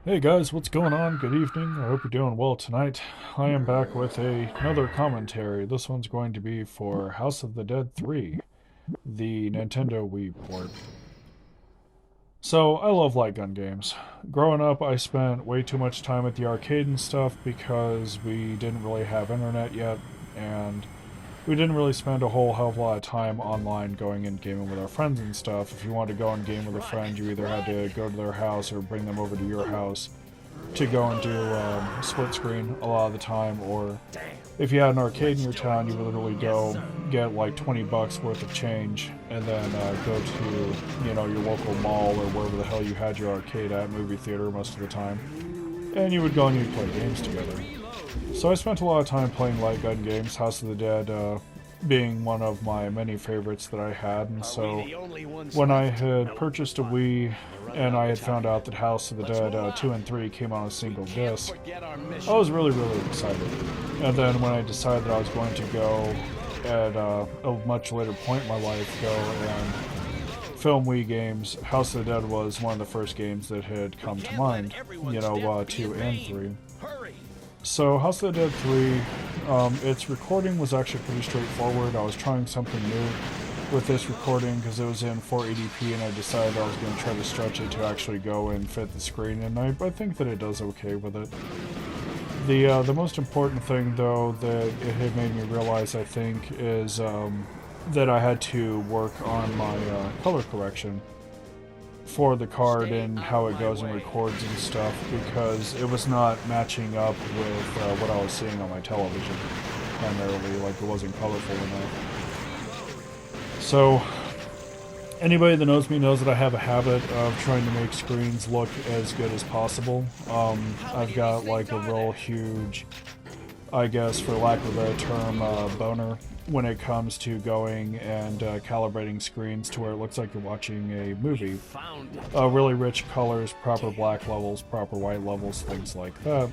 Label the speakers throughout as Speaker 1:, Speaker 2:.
Speaker 1: Hey guys, what's going on? Good evening. I hope you're doing well tonight. I am back with another commentary. This one's going to be for House of the Dead 3, the Nintendo Wii port. So, I love light gun games. Growing up, I spent way too much time at the arcade and stuff because we didn't really have internet yet, and we didn't really spend a whole hell of a lot of time online going and gaming with our friends and stuff. If you wanted to go and game with a friend, you either had to go to their house or bring them over to your house to go and do split screen a lot of the time, or if you had an arcade in your town, you would literally go get like 20 bucks worth of change and then go to, your local mall or wherever the hell you had your arcade at, movie theater most of the time, and you would go and you'd play games together. So I spent a lot of time playing light gun games, House of the Dead being one of my many favorites that I had, and so when I had purchased a Wii and I had found out that House of the Dead 2 and 3 came on a single disc, I was really, really excited. And then when I decided that I was going to go at a much later point in my life, go and film Wii games, House of the Dead was one of the first games that had come to mind, 2 and 3. So House of the Dead 3, its recording was actually pretty straightforward. I was trying something new with this recording because it was in 480p, and I decided I was going to try to stretch it to actually go and fit the screen, and I think that it does okay with it. The most important thing, though, that it had made me realize, I think, is that I had to work on my color correction for the card and how it goes and records and stuff, because it was not matching up with what I was seeing on my television, primarily. Like, it wasn't colorful enough. So anybody that knows me knows that I have a habit of trying to make screens look as good as possible. I've got like a real huge, I guess for lack of a better term, boner when it comes to going and calibrating screens to where it looks like you're watching a movie. Really rich colors, proper black levels, proper white levels, things like that.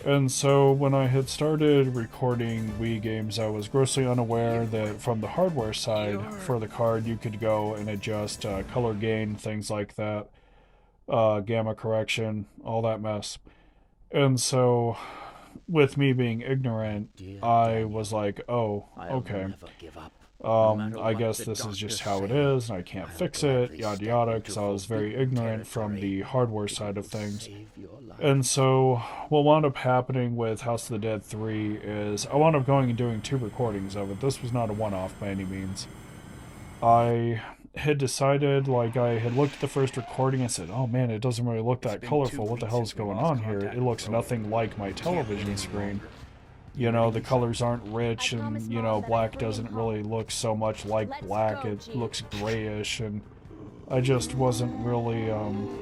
Speaker 1: And so when I had started recording Wii games, I was grossly unaware that from the hardware side for the card, you could go and adjust color gain, things like that, gamma correction, all that mess. And so with me being ignorant, I was like, oh, okay. I guess this is just how it is, and I can't fix it, yada yada, because I was very ignorant from the hardware side of things. And so, what wound up happening with House of the Dead 3 is I wound up going and doing 2 recordings of it. This was not a one-off by any means. I had decided, like, I had looked at the first recording and said, oh man, it doesn't really look that colorful. What the hell is going on here? It looks nothing like my television screen. The colors aren't rich, and, black doesn't really look so much like black. It looks grayish, and I just wasn't really,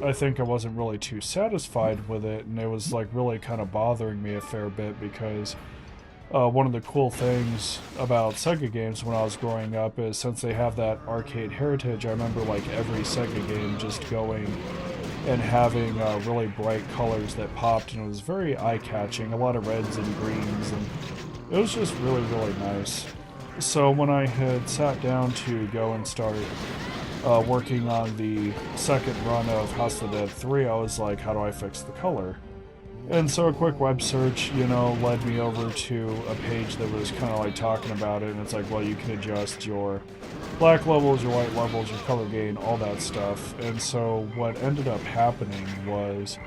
Speaker 1: I think I wasn't really too satisfied with it, and it was, like, really kind of bothering me a fair bit because one of the cool things about Sega games when I was growing up is since they have that arcade heritage, I remember, like, every Sega game just going and having really bright colors that popped, and it was very eye-catching, a lot of reds and greens, and it was just really, really nice. So when I had sat down to go and start working on the second run of House of the Dead 3, I was like, how do I fix the color? And so a quick web search, led me over to a page that was kind of like talking about it, and it's like, well, you can adjust your black levels, your white levels, your color gain, all that stuff. And so what ended up happening was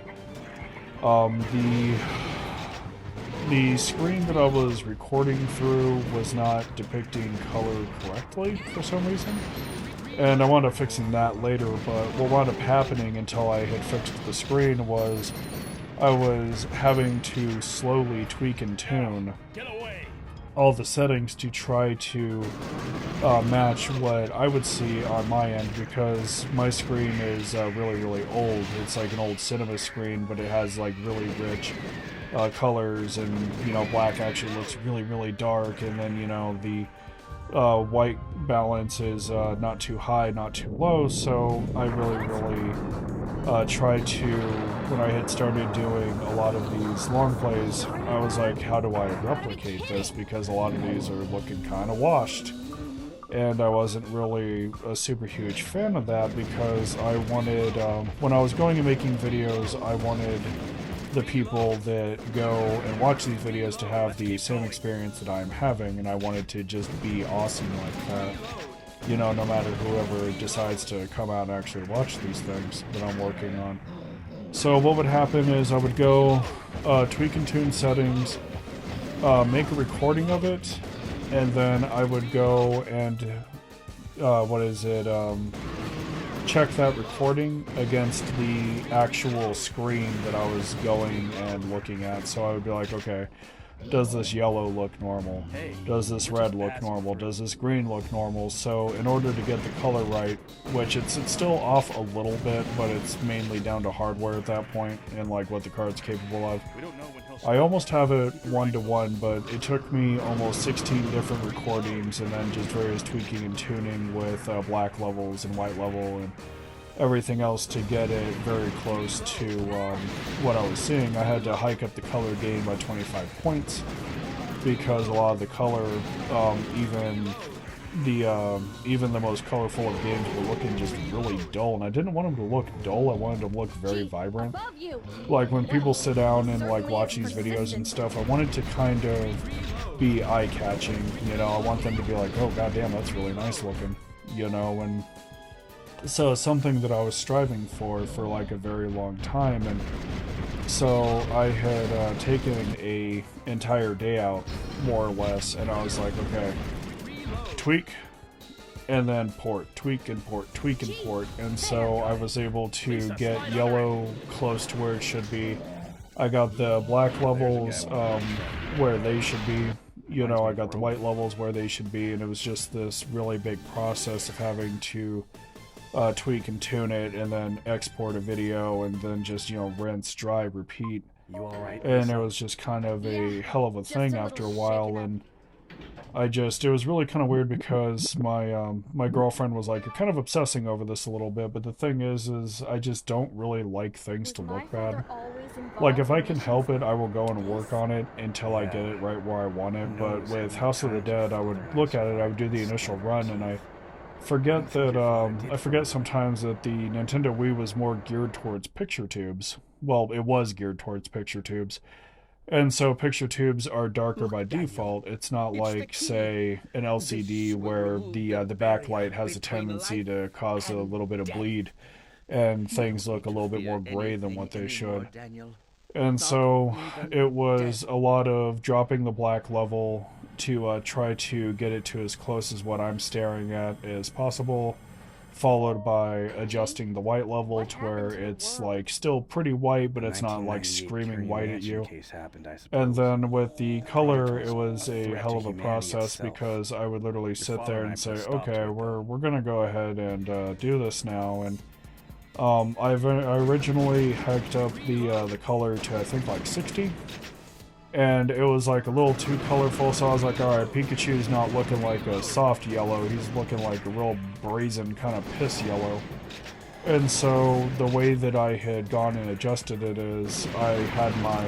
Speaker 1: the screen that I was recording through was not depicting color correctly for some reason. And I wound up fixing that later, but what wound up happening until I had fixed the screen was I was having to slowly tweak and tune all the settings to try to match what I would see on my end, because my screen is really, really old. It's like an old cinema screen, but it has like really rich colors, and black actually looks really, really dark, and then the white balance is not too high, not too low. So I really, really tried to, when I had started doing a lot of these long plays, I was like, how do I replicate this? Because a lot of these are looking kind of washed. and I wasn't really a super huge fan of that because I wanted, when I was going and making videos, I wanted the people that go and watch these videos to have the same experience that I'm having, and I wanted to just be awesome like that. You know, no matter whoever decides to come out and actually watch these things that I'm working on. So what would happen is I would go tweak and tune settings, make a recording of it, and then I would go and check that recording against the actual screen that I was going and looking at. So I would be like, okay, does this yellow look normal? Does this red look normal? Does this green look normal? So in order to get the color right, which it's still off a little bit, but it's mainly down to hardware at that point and like what the card's capable of. I almost have it 1-to-1, but it took me almost 16 different recordings and then just various tweaking and tuning with black levels and white level and everything else to get it very close to what I was seeing. I had to hike up the color gain by 25 points because a lot of the color, even the most colorful of games were looking just really dull, and I didn't want them to look dull. I wanted them to look very vibrant. Like when people sit down and like watch these videos and stuff, I wanted to kind of be eye-catching. You know, I want them to be like, oh goddamn, that's really nice looking. You know, and so it's something that I was striving for like a very long time, and so I had taken a entire day out, more or less, and I was like, okay, tweak, and then port, tweak and port, tweak and port, and so I was able to get yellow close to where it should be. I got the black levels where they should be. You know, I got the white levels where they should be, and it was just this really big process of having to tweak and tune it, and then export a video, and then just, you know, rinse, dry, repeat.
Speaker 2: You all right?
Speaker 1: And it was just kind of a hell of a thing after a while, and it was really kind of weird because my girlfriend was like kind of obsessing over this a little bit, but the thing is I just don't really like things to look bad. Like, if I can help it, I will go and work on it until I get it right where I want it, but with House of the Dead, I would look at it, I would do the initial run, and I forget sometimes that the Nintendo Wii was more geared towards picture tubes. Well, it was geared towards picture tubes. And so picture tubes are darker by default. It's not like, say, an LCD where the backlight has a tendency to cause a little bit of bleed and things look a little bit more gray than what they should. And so it was a lot of dropping the black level to try to get it to as close as what I'm staring at as possible, followed by adjusting the white level to where it's like still pretty white, but it's not like screaming white at you. And then with the color, it was a hell of a process because I would literally sit there and say, okay, we're gonna go ahead and do this now. And I originally hiked up the color to I think like 60. And it was like a little too colorful, so I was like, alright, Pikachu's not looking like a soft yellow, he's looking like a real brazen kind of piss yellow. And so the way that I had gone and adjusted it is I had my,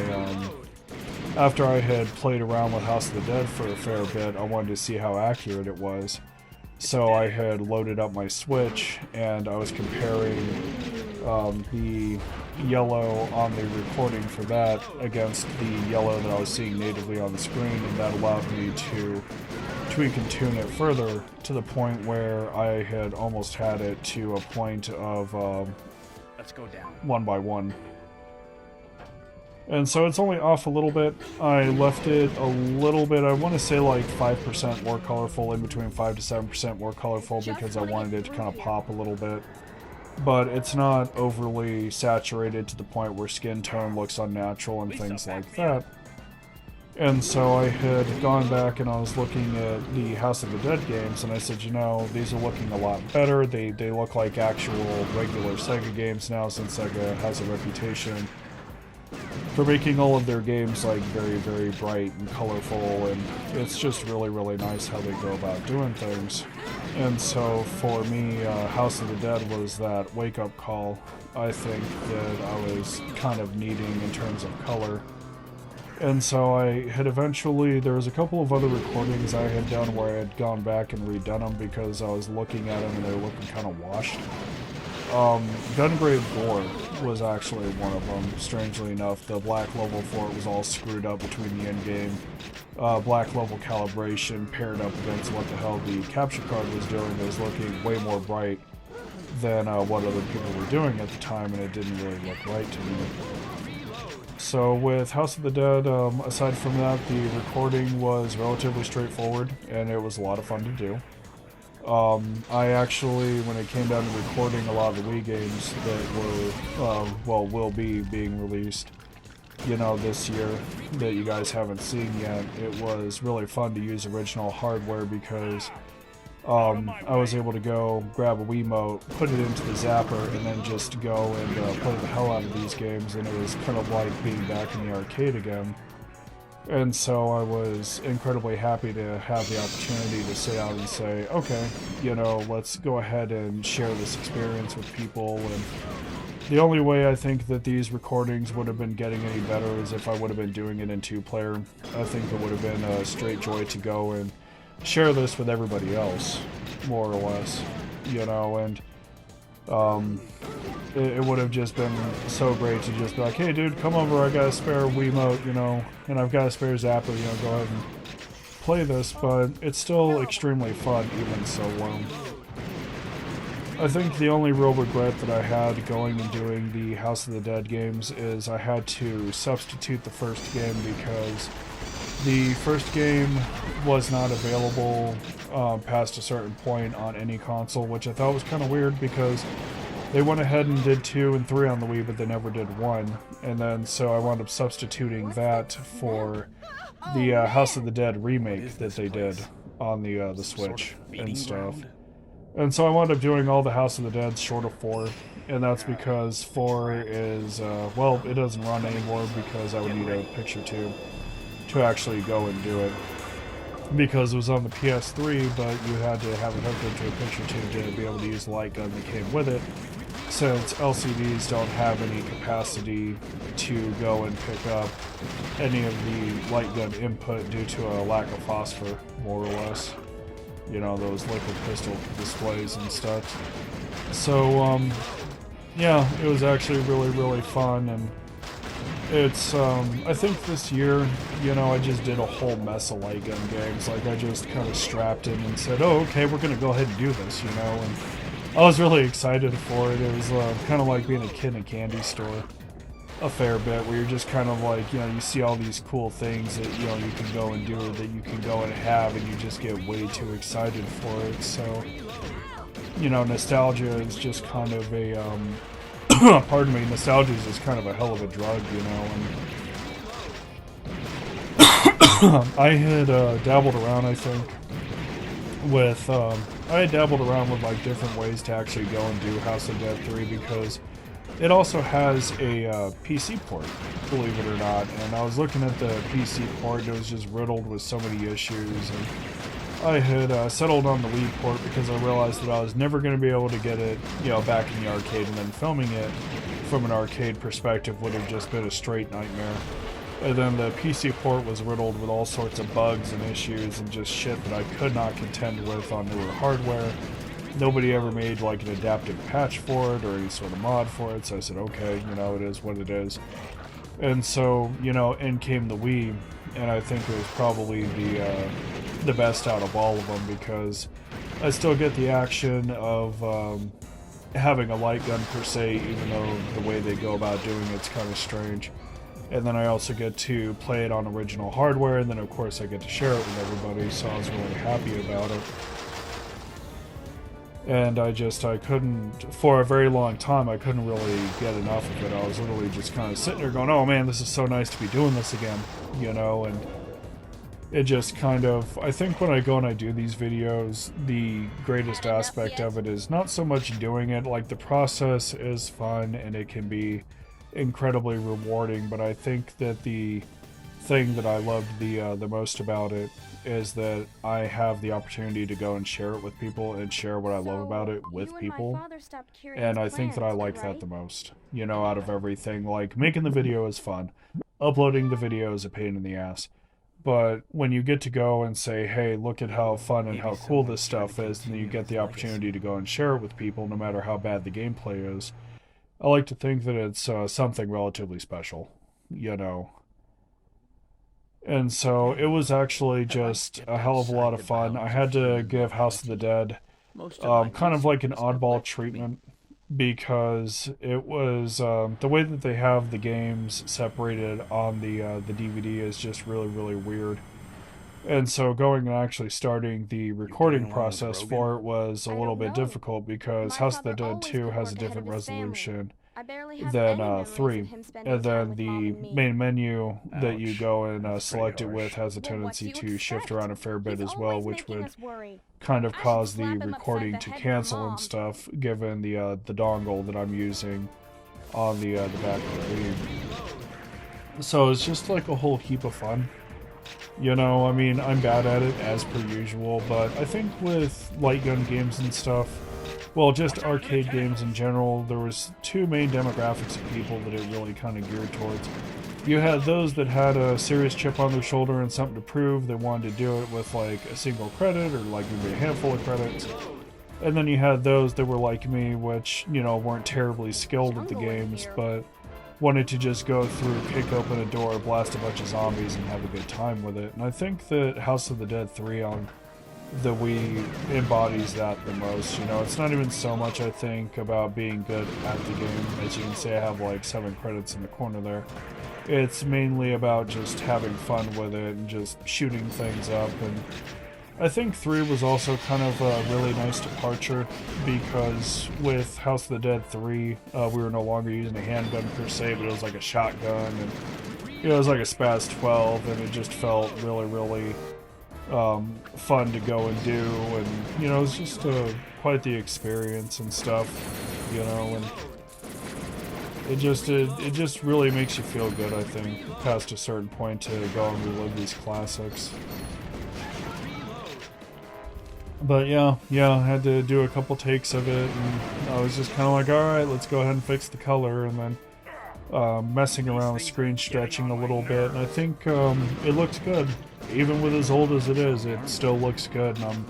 Speaker 1: after I had played around with House of the Dead for a fair bit, I wanted to see how accurate it was. So I had loaded up my Switch, and I was comparing the yellow on the recording for that against the yellow that I was seeing natively on the screen, and that allowed me to tweak and tune it further to the point where I had almost had it to a point of
Speaker 2: Let's go down.
Speaker 1: 1x1. And so it's only off a little bit. I left it a little bit, I want to say like 5% more colorful, in between 5 to 7% more colorful, because I wanted it to kind of pop a little bit. But it's not overly saturated to the point where skin tone looks unnatural and things like that. And so I had gone back and I was looking at the House of the Dead games, and I said, you know, these are looking a lot better. They look like actual regular Sega games now, since Sega has a reputation for making all of their games like very, very bright and colorful, and it's just really, really nice how they go about doing things. And so for me, House of the Dead was that wake-up call, I think, that I was kind of needing in terms of color. And so I had eventually, there was a couple of other recordings I had done where I had gone back and redone them because I was looking at them and they were looking kind of washed. Gungrave 4 was actually one of them, strangely enough. The black level for it was all screwed up between the endgame black level calibration paired up against what the hell the capture card was doing. It was looking way more bright than what other people were doing at the time, and it didn't really look right to me. So with House of the Dead, aside from that, the recording was relatively straightforward, and it was a lot of fun to do. I actually, when it came down to recording a lot of the Wii games that were, well, will be being released, you know, this year that you guys haven't seen yet, it was really fun to use original hardware because I was able to go grab a Wiimote, put it into the zapper, and then just go and play the hell out of these games, and it was kind of like being back in the arcade again. And so I was incredibly happy to have the opportunity to sit down and say, okay, you know, let's go ahead and share this experience with people. And the only way I think that these recordings would have been getting any better is if I would have been doing it in two-player. I think it would have been a straight joy to go and share this with everybody else, more or less, you know, and it would have just been so great to just be like, hey dude, come over, I got a spare Wiimote, you know, and I've got a spare zapper, you know, go ahead and play this, but it's still extremely fun even so long. I think the only real regret that I had going and doing the House of the Dead games is I had to substitute the first game because the first game was not available past a certain point on any console, which I thought was kind of weird because they went ahead and did 2 and 3 on the Wii, but they never did 1. And then so I wound up substituting that for the House of the Dead remake that they did on the Switch and stuff. And so I wound up doing all the House of the Dead short of 4, and that's because 4 is, well, it doesn't run anymore because I would need a picture tube to actually go and do it. Because it was on the PS3, but you had to have it hooked into a picture tube to be able to use the light gun that came with it, since LCDs don't have any capacity to go and pick up any of the light gun input due to a lack of phosphor, more or less. You know, those liquid crystal displays and stuff. So, yeah, it was actually really, really fun, and it's, I think this year, you know, I just did a whole mess of light gun games. Like, I just kind of strapped in and said, oh, okay, we're gonna go ahead and do this, you know, and I was really excited for it. It was kind of like being a kid in a candy store a fair bit, where you're just kind of like, you know, you see all these cool things that, you know, you can go and do, or that you can go and have, and you just get way too excited for it. So, you know, nostalgia is just kind of a, pardon me, nostalgia is just kind of a hell of a drug, you know, and I had dabbled around, I think, with, I had dabbled around with, like, different ways to actually go and do House of Dead 3, because it also has a PC port, believe it or not, and I was looking at the PC port, and it was just riddled with so many issues, and I had settled on the Wii port because I realized that I was never going to be able to get it, you know, back in the arcade, and then filming it from an arcade perspective would have just been a straight nightmare. And then the PC port was riddled with all sorts of bugs and issues and just shit that I could not contend with on newer hardware. Nobody ever made like an adaptive patch for it or any sort of mod for it, so I said, okay, you know, it is what it is. And so, you know, in came the Wii, and I think it was probably the best out of all of them, because I still get the action of having a light gun per se, even though the way they go about doing it's kind of strange. And then I also get to play it on original hardware, and then of course I get to share it with everybody, so I was really happy about it. And I couldn't, for a very long time, I couldn't really get enough of it. I was literally just kind of sitting there going, oh man, this is so nice to be doing this again, you know, and it just kind of, I think when I go and I do these videos, the greatest aspect of it is not so much doing it, like the process is fun and it can be incredibly rewarding, but I think that the thing that I loved the most about it is that I have the opportunity to go and share it with people and share what I love about it with people. And I think that I like that the most, you know, out of everything. Like, making the video is fun. uploading the video is a pain in the ass. But when you get to go and say, hey, look at how fun and
Speaker 2: Maybe
Speaker 1: how cool this
Speaker 2: someone's trying to
Speaker 1: stuff is, and then you
Speaker 2: continue
Speaker 1: get
Speaker 2: his
Speaker 1: the opportunity
Speaker 2: legacy.
Speaker 1: to go and share it with people, no matter how bad the gameplay is, I like to think that it's something relatively special, you know. And so it
Speaker 2: Okay,
Speaker 1: was actually
Speaker 2: I like
Speaker 1: just a
Speaker 2: stepped
Speaker 1: hell of a lot
Speaker 2: outside
Speaker 1: of
Speaker 2: the
Speaker 1: fun. I
Speaker 2: bounds of
Speaker 1: had to
Speaker 2: human
Speaker 1: give House of the
Speaker 2: morality.
Speaker 1: Dead
Speaker 2: Most of my
Speaker 1: kind of like
Speaker 2: research
Speaker 1: an
Speaker 2: was
Speaker 1: oddball
Speaker 2: neglected to me.
Speaker 1: treatment because it was the way that they have the games separated on the DVD is just really really weird. And so going and actually starting the
Speaker 2: You getting
Speaker 1: recording
Speaker 2: along with
Speaker 1: process
Speaker 2: Rogan?
Speaker 1: for it was a
Speaker 3: I
Speaker 1: little
Speaker 3: don't
Speaker 1: bit
Speaker 3: know.
Speaker 1: difficult because
Speaker 3: My
Speaker 1: House of the
Speaker 3: father
Speaker 1: Dead
Speaker 3: always
Speaker 1: 2
Speaker 3: could
Speaker 1: has a
Speaker 3: work ahead of
Speaker 1: different
Speaker 3: his family.
Speaker 1: resolution
Speaker 3: I barely have
Speaker 1: than
Speaker 3: any memories of
Speaker 1: 3.
Speaker 3: him spending
Speaker 1: And
Speaker 3: time
Speaker 1: then
Speaker 3: with Mom
Speaker 1: the
Speaker 3: and me.
Speaker 1: main menu that you
Speaker 2: Ouch.
Speaker 1: go and
Speaker 2: That's pretty
Speaker 1: select it with
Speaker 2: harsh.
Speaker 1: has a
Speaker 3: Well, what do
Speaker 1: tendency
Speaker 3: you
Speaker 1: to shift
Speaker 3: expect?
Speaker 1: around a fair bit
Speaker 3: He's
Speaker 1: as well,
Speaker 3: always
Speaker 1: which
Speaker 3: making
Speaker 1: would
Speaker 3: us worry.
Speaker 1: kind of
Speaker 3: I should
Speaker 1: cause the
Speaker 3: slap him upside
Speaker 1: recording
Speaker 3: the
Speaker 1: to
Speaker 3: head for
Speaker 1: cancel and
Speaker 3: Mom.
Speaker 1: stuff, given the dongle that I'm using on the back of the Wii. So it's just like a whole heap of fun. You know, I mean, I'm bad at it as per usual, but I think with light gun games and stuff, well, just arcade games in general, there was two main demographics of people that it really kind of geared towards. You had those that had a serious chip on their shoulder and something to prove. They wanted to do it with like a single credit or like maybe a handful of credits. And then you had those that were like me, which, you know, weren't terribly skilled at the
Speaker 3: Jungle in
Speaker 1: games,
Speaker 3: here.
Speaker 1: but wanted to just go through, kick open a door, blast a bunch of zombies, and have a good time with it. And I think that House of the Dead 3 on the Wii embodies that the most. You know, it's not even so much, I think, about being good at the game. As you can see, I have like 7 credits in the corner there. It's mainly about just having fun with it and just shooting things up. And I think 3 was also kind of a really nice departure because with House of the Dead 3, we were no longer using a handgun per se, but it was like a shotgun, and it was like a Spaz 12, and it just felt really, really fun to go and do, and you know, it was just quite the experience and stuff, you know, and it just really makes you feel good, I think, past a certain point to go and relive these classics. But yeah, I had to do a couple takes of it, and I was just kind of like, alright, let's go ahead and fix the color, and then messing around with screen stretching a little bit, and I think it looks good. Even with as old as it still looks good, and I'm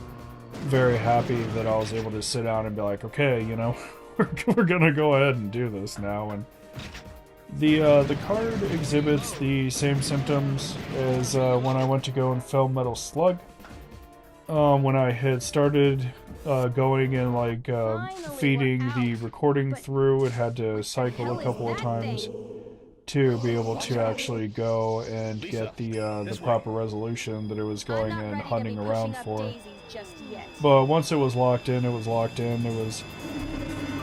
Speaker 1: very happy that I was able to sit down and be like, okay, you know, we're gonna go ahead and do this now. And the card exhibits the same symptoms as when I went to go and film Metal Slug. When I had started going and like feeding the recording through, it had to cycle a couple of times to be able to actually go and get the proper resolution that it was
Speaker 3: I'm
Speaker 1: going
Speaker 3: not
Speaker 1: and
Speaker 3: ready to
Speaker 1: hunting
Speaker 3: be
Speaker 1: around
Speaker 3: pushing up
Speaker 1: for.
Speaker 3: daisies just yet.
Speaker 1: But once it was locked in, it was locked in. It was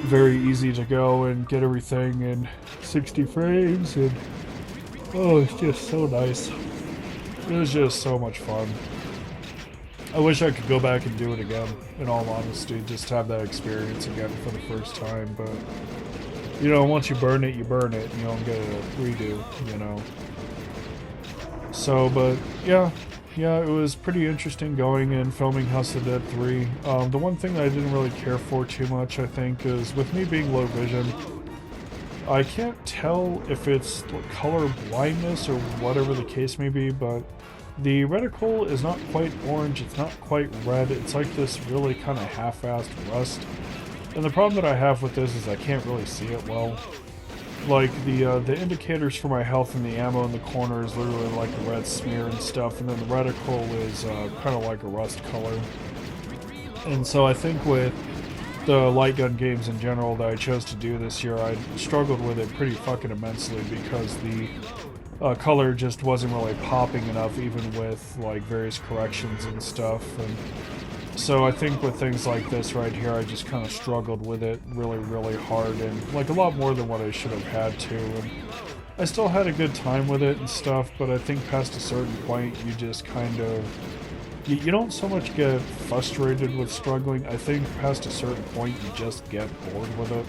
Speaker 1: very easy to go and get everything in 60 frames, and oh, it's just so nice. It was just so much fun. I wish I could go back and do it again, in all honesty, just to have that experience again for the first time, but you know, once you burn it, you don't get a redo, you know. So, but yeah, it was pretty interesting going and filming House of the Dead 3. The one thing that I didn't really care for too much, I think, is with me being low vision, I can't tell if it's color blindness or whatever the case may be, but the reticle is not quite orange, it's not quite red, it's like this really kind of half-assed rust. And the problem that I have with this is I can't really see it well. Like, the indicators for my health and the ammo in the corner is literally like a red smear and stuff, and then the reticle is kind of like a rust color. And so I think with the light gun games in general that I chose to do this year, I struggled with it pretty fucking immensely because the color just wasn't really popping enough, even with like various corrections and stuff. And so I think with things like this right here, I just kind of struggled with it really, really hard, and like a lot more than what I should have had to. And I still had a good time with it and stuff, but I think past a certain point, you just kind of you don't so much get frustrated with struggling. I think past a certain point, you just get bored with it.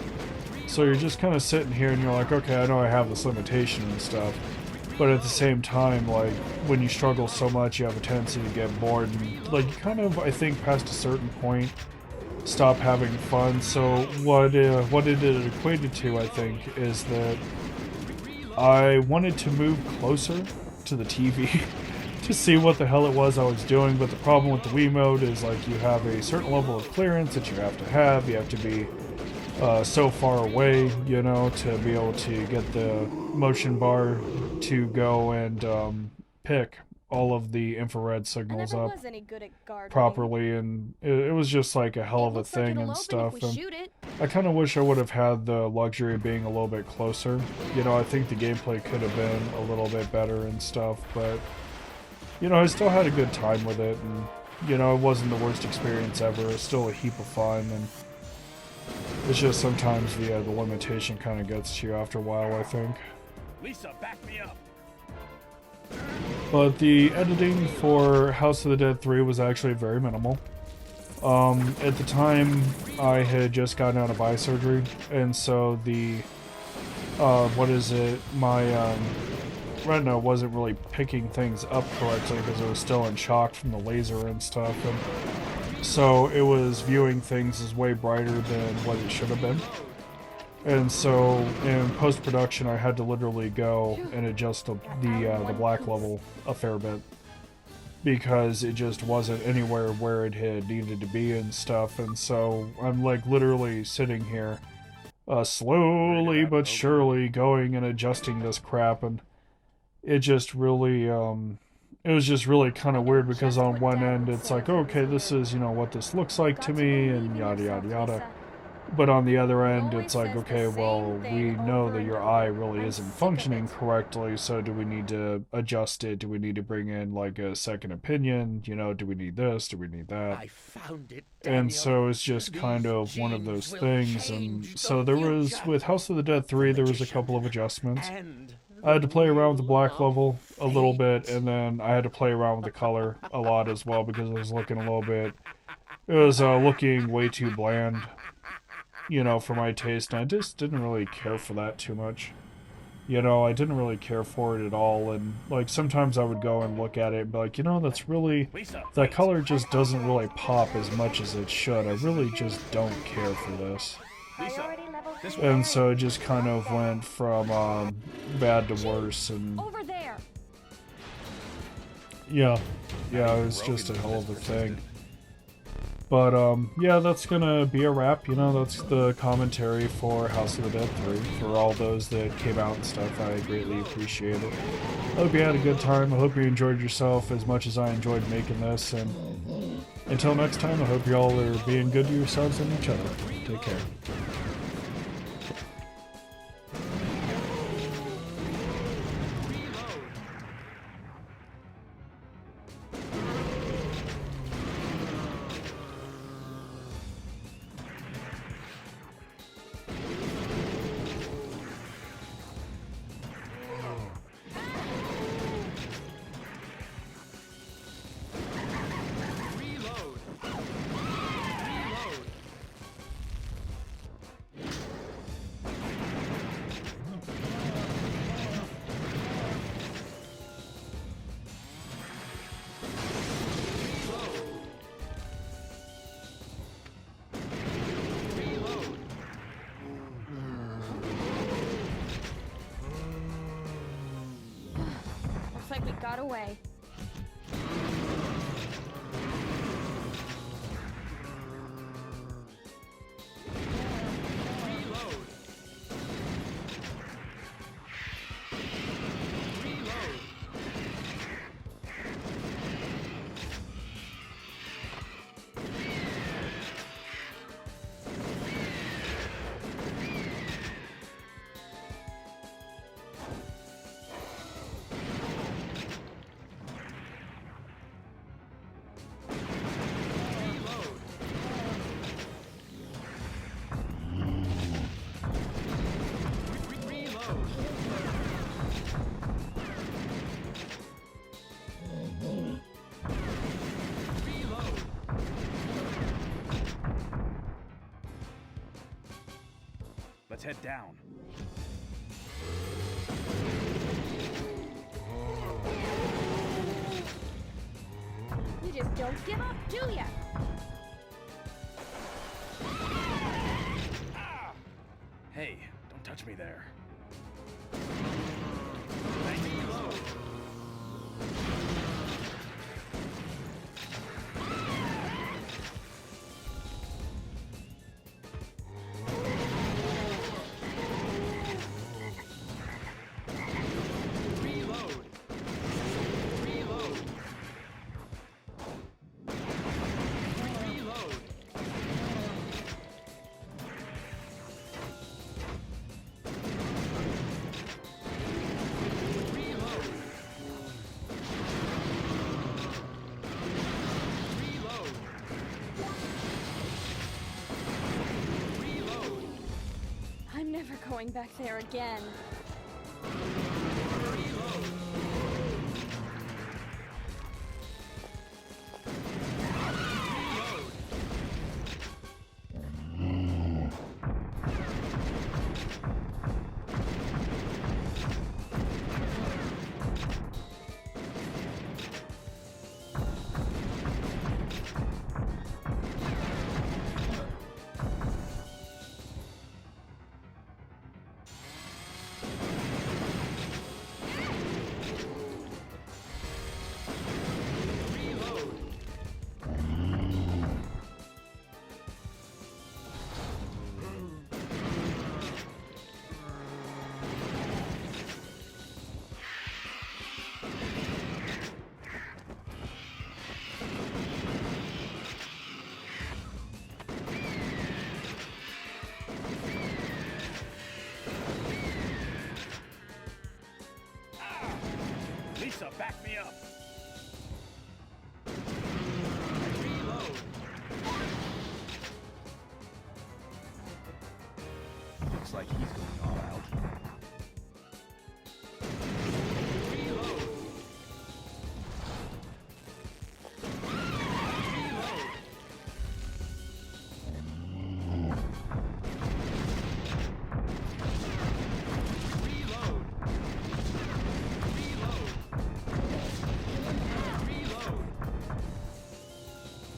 Speaker 1: So you're just kind of sitting here and you're like, okay, I know I have this limitation and stuff. But at the same time, like, when you struggle so much, you have a tendency to get bored. And, like, you kind of, I think, past a certain point, stop having fun. So what it equated to, I think, is that I wanted to move closer to the TV to see what the hell it was I was doing, but the problem with the Wii mode is like you have a certain level of clearance that you have to have. You have to be so far away, you know, to be able to get the motion bar to go and pick all of the infrared
Speaker 3: I
Speaker 1: signals
Speaker 3: never
Speaker 1: up
Speaker 3: was any good at gardening.
Speaker 1: properly, and it was just like a hell
Speaker 3: It
Speaker 1: of a
Speaker 3: looks like
Speaker 1: thing
Speaker 3: it'll
Speaker 1: and
Speaker 3: open
Speaker 1: stuff.
Speaker 3: if we
Speaker 1: And
Speaker 3: shoot it.
Speaker 1: I kind of wish I would have had the luxury of being a little bit closer. You know, I think the gameplay could have been a little bit better and stuff, but you know, I still had a good time with it, and you know, it wasn't the worst experience ever. It's still a heap of fun, and it's just sometimes the limitation kind of gets to you after a while, I think.
Speaker 2: Lisa, back me up.
Speaker 1: But the editing for House of the Dead 3 was actually very minimal. At the time, I had just gotten out of eye surgery, and so the, my retina wasn't really picking things up correctly because it was still in shock from the laser and stuff, and so it was viewing things as way brighter than what it should have been. And so in post-production, I had to literally go and adjust the black level a fair bit because it just wasn't anywhere where it had needed to be and stuff. And so I'm like literally sitting here, slowly but surely going and adjusting this crap, and it just really it was just really kind of weird because on one end it's like, okay, this is, you know, what this looks like to me and yada yada yada. But on the other end, it's like, okay, well, we know that your eye really isn't functioning correctly, so do we need to adjust it? Do we need to bring in, like, a second opinion? You know, do we need this? Do we need that?
Speaker 2: I found it, Daniel.
Speaker 1: And so it's just kind of one of those things, and so there was, with House of the Dead 3, there was a couple of adjustments. I had to play around with the black level a little bit, and then I had to play around with the color a lot as well, because it was looking a little bit, it was looking way too bland, you know, for my taste, and I just didn't really care for that too much. You know, I didn't really care for it at all, and, like, sometimes I would go and look at it and be like, you know, that's really, that color just doesn't really pop as much as it should. I really just don't care for this. And so it just kind of went from, bad to worse, and...
Speaker 3: Over there.
Speaker 1: Yeah, it was just a hell of a thing. But, yeah, that's gonna be a wrap, you know, that's the commentary for House of the Dead 3. For all those that came out and stuff, I greatly appreciate it. I hope you had a good time, I hope you enjoyed yourself as much as I enjoyed making this, and until next time, I hope you all are being good to yourselves and each other. Take care.
Speaker 3: Looks like we got away.
Speaker 2: Let's head down.
Speaker 3: You just don't give up, do ya?
Speaker 2: Hey, don't touch me there.
Speaker 3: going back there again.
Speaker 2: Lisa, back me up! Looks like he's going all out.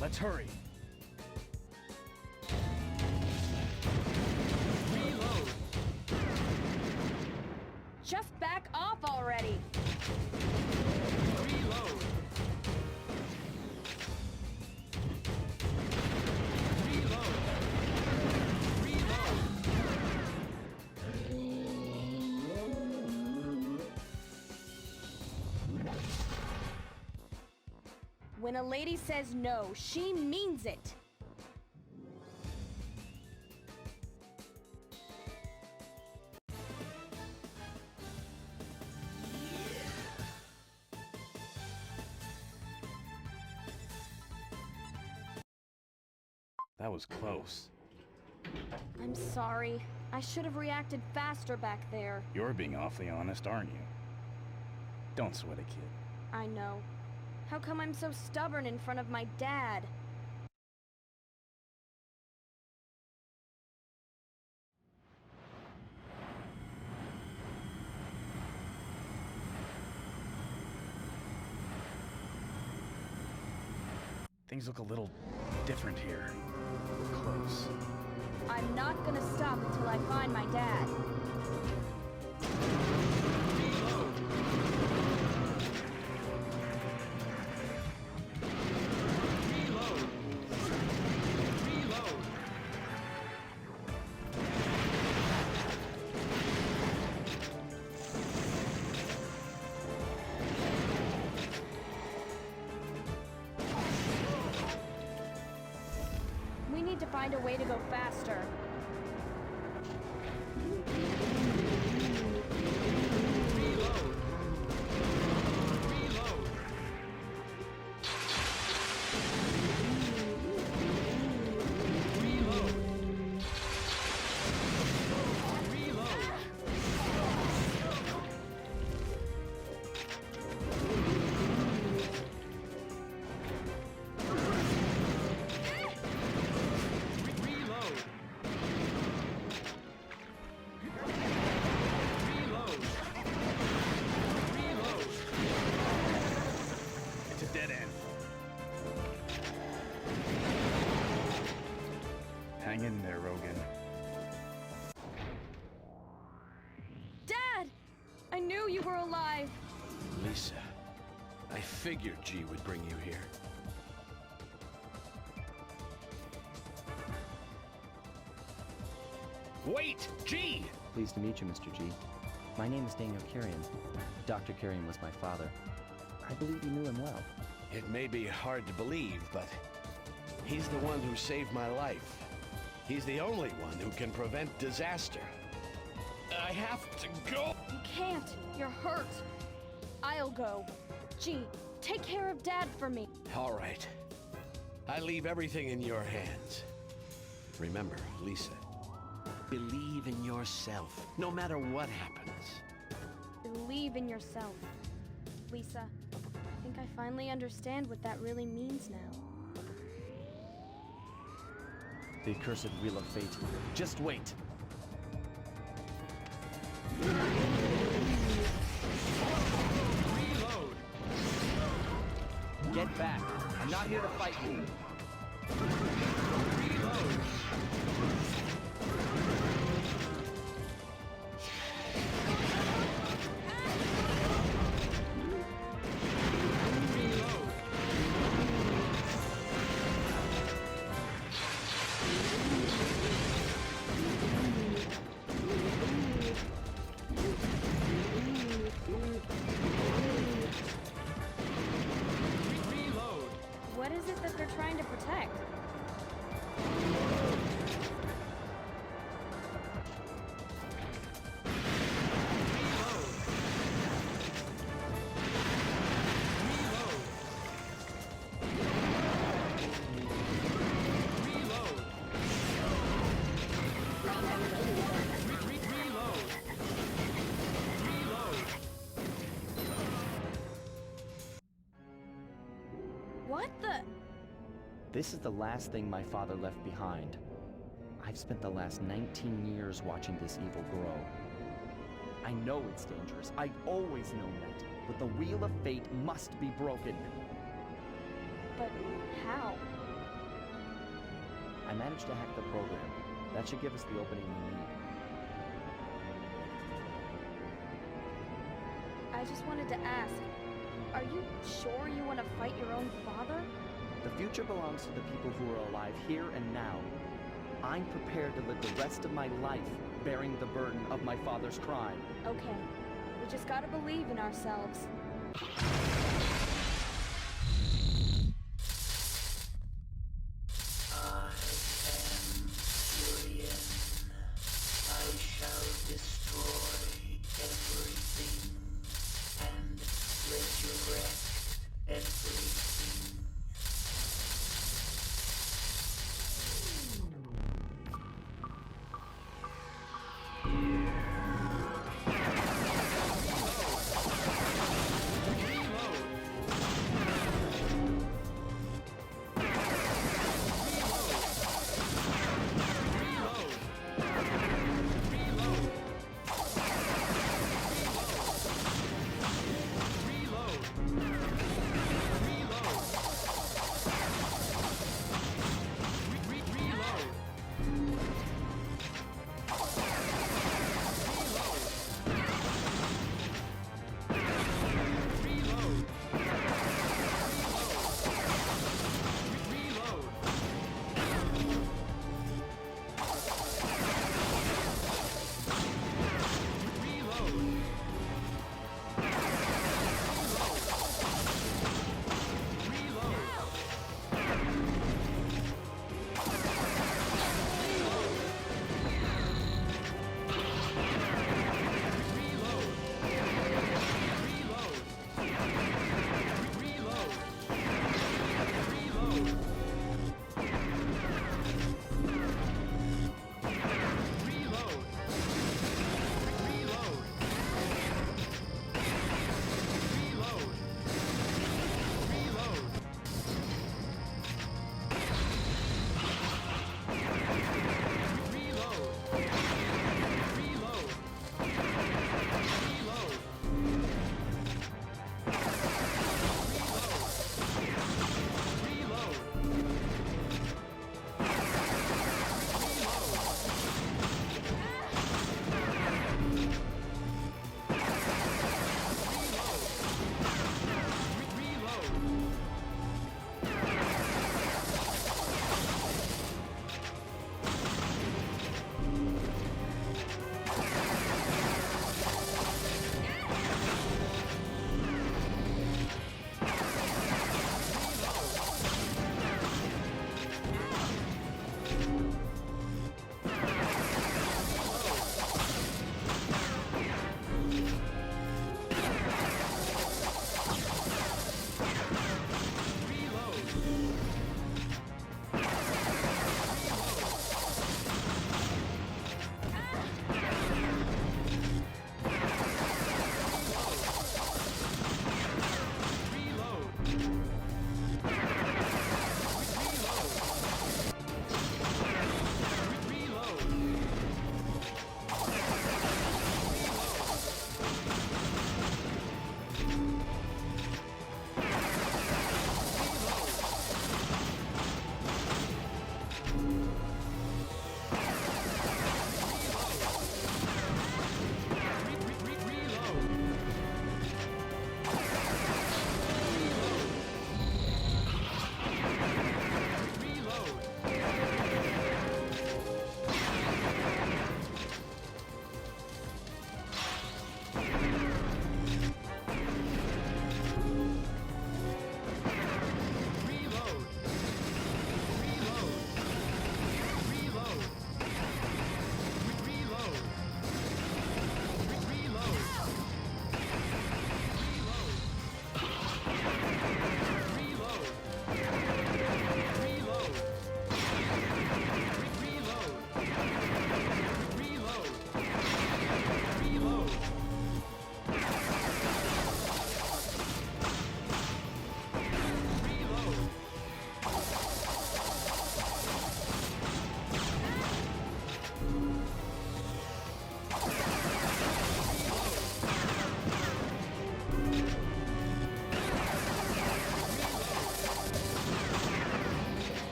Speaker 2: Let's hurry.
Speaker 3: Just back off already! When a lady says no, she means it.
Speaker 2: That was close.
Speaker 3: I'm sorry. I should have reacted faster back there.
Speaker 2: You're being awfully honest, aren't you? Don't sweat it, kid.
Speaker 3: I know. How come I'm so stubborn in front of my dad?
Speaker 2: Things look a little different here. We're close.
Speaker 3: I'm not gonna stop until I find my dad. We need to find a way to go faster.
Speaker 2: Dead end. Hang in there, Rogan.
Speaker 3: Dad! I knew you were alive.
Speaker 4: Lisa, I figured G would bring you here.
Speaker 2: Wait! G!
Speaker 5: Pleased to meet you, Mr. G. My name is Daniel Carrion. Dr. Carrion was my father. I believe you knew him well.
Speaker 4: It may be hard to believe, but he's the one who saved my life. He's the only one who can prevent disaster. I have to go.
Speaker 3: You can't. You're hurt. I'll go. Gee, take care of Dad for me.
Speaker 4: All right. I leave everything in your hands. Remember, Lisa, Believe in yourself, no matter what happens.
Speaker 3: Believe in yourself. Lisa, I think I finally understand what that really means now.
Speaker 5: The accursed Wheel of Fate. Just wait.
Speaker 6: Reload!
Speaker 5: Get back. I'm not here to fight you.
Speaker 6: Reload! Reload! Reload!
Speaker 3: What is it that they're trying to protect? What the?
Speaker 5: This is the last thing my father left behind. I've spent the last 19 years watching this evil grow. I know it's dangerous. I've always known that. But the Wheel of Fate must be broken.
Speaker 3: But how?
Speaker 5: I managed to hack the program. That should give us the opening we need.
Speaker 3: I just wanted to ask, are you sure you want to fight your own father?
Speaker 5: The future belongs to the people who are alive here and now. I'm prepared to live the rest of my life bearing the burden of my father's crime.
Speaker 3: Okay, we just gotta believe in ourselves.
Speaker 6: Reload!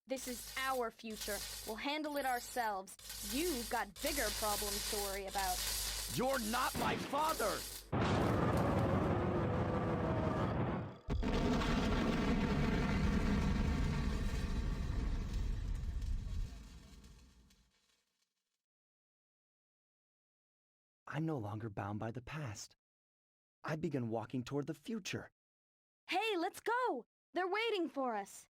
Speaker 3: This is our future. We'll handle it ourselves. You've got bigger problems to worry about.
Speaker 4: You're not my father!
Speaker 5: I'm no longer bound by the past. I begin walking toward the future.
Speaker 3: Hey, let's go! They're waiting for us.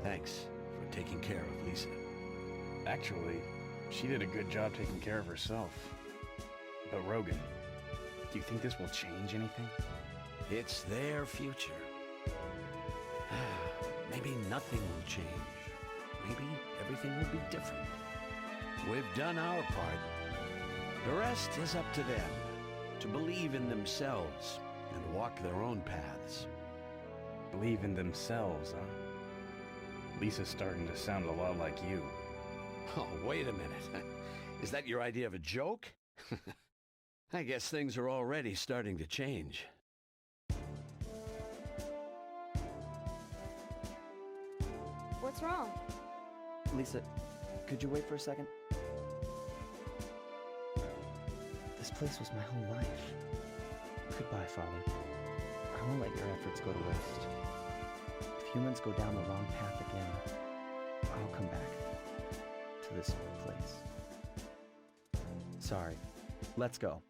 Speaker 4: Thanks for taking care of Lisa.
Speaker 2: Actually, she did a good job taking care of herself. But Rogan, do you think this will change anything?
Speaker 4: It's their future. Maybe nothing will change. Maybe everything will be different. We've done our part. The rest is up to them, to believe in themselves and walk their own paths.
Speaker 2: Believe in themselves, huh? Lisa's starting to sound a lot like you.
Speaker 4: Oh, wait a minute. Is that your idea of a joke? I guess things are already starting to change.
Speaker 3: What's wrong?
Speaker 5: Lisa, could you wait for a second? This place was my whole life. Goodbye, Father. I won't let your efforts go to waste. If humans go down the wrong path again, I'll come back to this place. Sorry. Let's go.